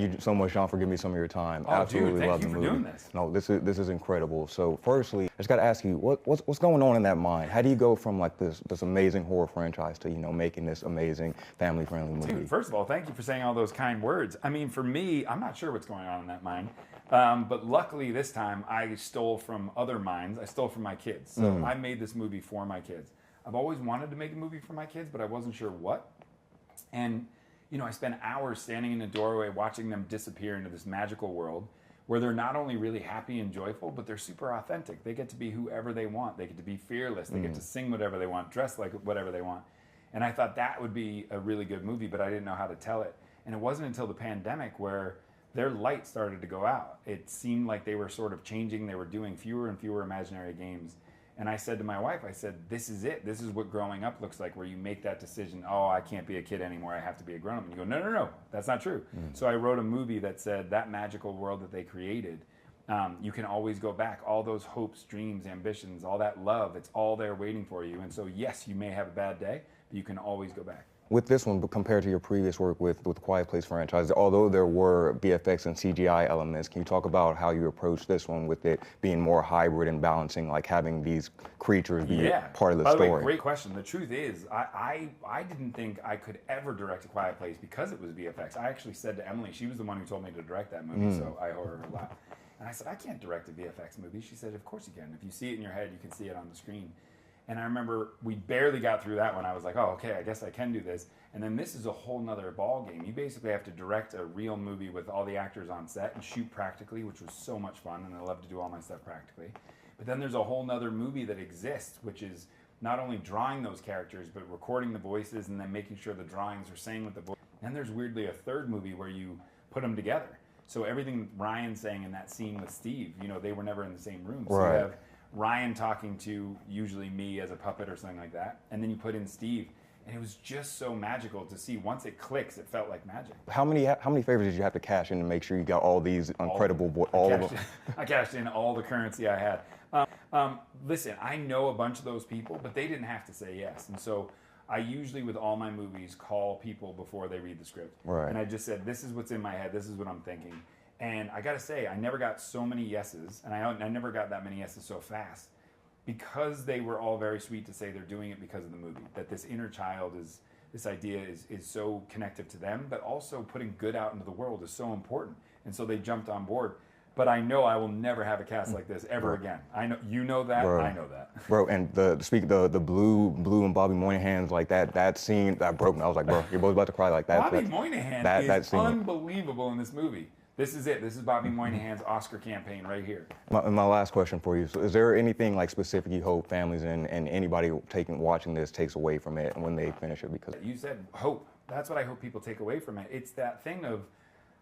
You so much, Sean, for giving me some of your time. Oh, Absolutely dude, love thank the you for movie. doing this. No, this is incredible. So, firstly, I just got to ask you, what's going on in that mind? How do you go from like this amazing horror franchise to making this amazing family-friendly movie? Dude, first of all, thank you for saying all those kind words. I mean, for me, I'm not sure what's going on in that mind, but luckily this time I stole from other minds. I stole from my kids. So I made this movie for my kids. I've always wanted to make a movie for my kids, but I wasn't sure what. And I spent hours standing in a doorway watching them disappear into this magical world where they're not only really happy and joyful, but they're super authentic. They get to be whoever they want. They get to be fearless. They get to sing whatever they want, dress like whatever they want. And I thought that would be a really good movie, but I didn't know how to tell it. And it wasn't until the pandemic where their light started to go out. It seemed like they were sort of changing. They were doing fewer and fewer imaginary games. And I said to my wife, I said, this is it. This is what growing up looks like, where you make that decision, oh, I can't be a kid anymore. I have to be a grown-up. And you go, no, no, no, that's not true. So I wrote a movie that said that magical world that they created, you can always go back. All those hopes, dreams, ambitions, all that love, it's all there waiting for you. And so, yes, you may have a bad day, but you can always go back. With this one, but compared to your previous work with Quiet Place franchise, although there were VFX and CGI elements, can you talk about how you approached this one with it being more hybrid and balancing, like having these creatures be part of the story? By the way, great question. The truth is, I didn't think I could ever direct A Quiet Place because it was VFX. I actually said to Emily, she was the one who told me to direct that movie, so I owe her a lot. And I said, I can't direct a VFX movie. She said, of course you can. If you see it in your head, you can see it on the screen. And I remember we barely got through that one. I was like, oh, okay, I guess I can do this. And then this is a whole nother ball game. You basically have to direct a real movie with all the actors on set and shoot practically, which was so much fun, and I love to do all my stuff practically. But then there's a whole nother movie that exists, which is not only drawing those characters, but recording the voices and then making sure the drawings are saying what the voice. Then there's weirdly a third movie where you put them together. So everything Ryan's saying in that scene with Steve, they were never in the same room. So right. You have Ryan talking to usually me as a puppet or something like that, and then you put in Steve, and it was just so magical to see. Once it clicks, it felt like magic. How many favors did you have to cash in to make sure you got all these incredible I cashed in all the currency I had. Listen, I know a bunch of those people, but they didn't have to say yes, and so I usually, with all my movies, call people before they read the script, right. And I just said, this is what's in my head, this is what I'm thinking. And I got to say, I never got so many yeses, and I never got that many yeses so fast, because they were all very sweet to say they're doing it because of the movie, that this inner child this idea is so connective to them, but also putting good out into the world is so important. And so they jumped on board. But I know I will never have a cast like this ever again. I know you know that. Bro. I know that. Bro, and the blue and Bobby Moynihan's like that scene that broke me. I was like, bro, you're both about to cry like that. Bobby Moynihan is unbelievable in this movie. This is it. This is Bobby Moynihan's Oscar campaign right here. My last question for you. So is there anything like specific you hope families and anybody watching this takes away from it when they finish it? Because you said hope. That's what I hope people take away from it. It's that thing of,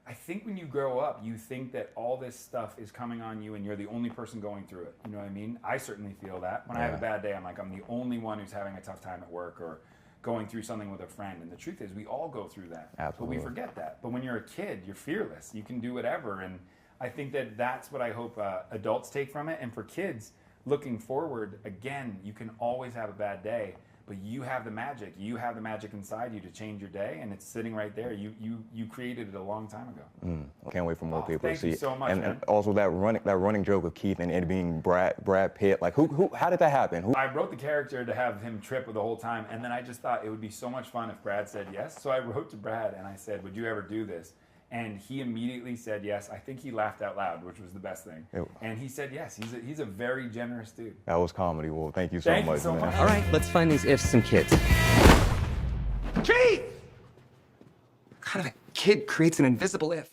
I think when you grow up, you think that all this stuff is coming on you and you're the only person going through it. You know what I mean? I certainly feel that. When I have a bad day, I'm like, I'm the only one who's having a tough time at work or going through something with a friend. And the truth is, we all go through that. Absolutely. But we forget that. But when you're a kid, you're fearless. You can do whatever. And I think that that's what I hope adults take from it. And for kids, looking forward, again, you can always have a bad day, but you have the magic. You have the magic inside you to change your day, and it's sitting right there. You created it a long time ago. I can't wait for more people to see Thank you so much, man. And also that running joke of Keith and it being Brad Pitt. Like how did that happen? I wrote the character to have him trip the whole time, and then I just thought it would be so much fun if Brad said yes. So I wrote to Brad and I said, would you ever do this? And he immediately said yes. I think he laughed out loud, which was the best thing. And he said yes. He's a very generous dude. That was comedy. Well, thank you so much. Thank you so much. All right, let's find these ifs and kids. Keith! What kind of a kid creates an invisible if?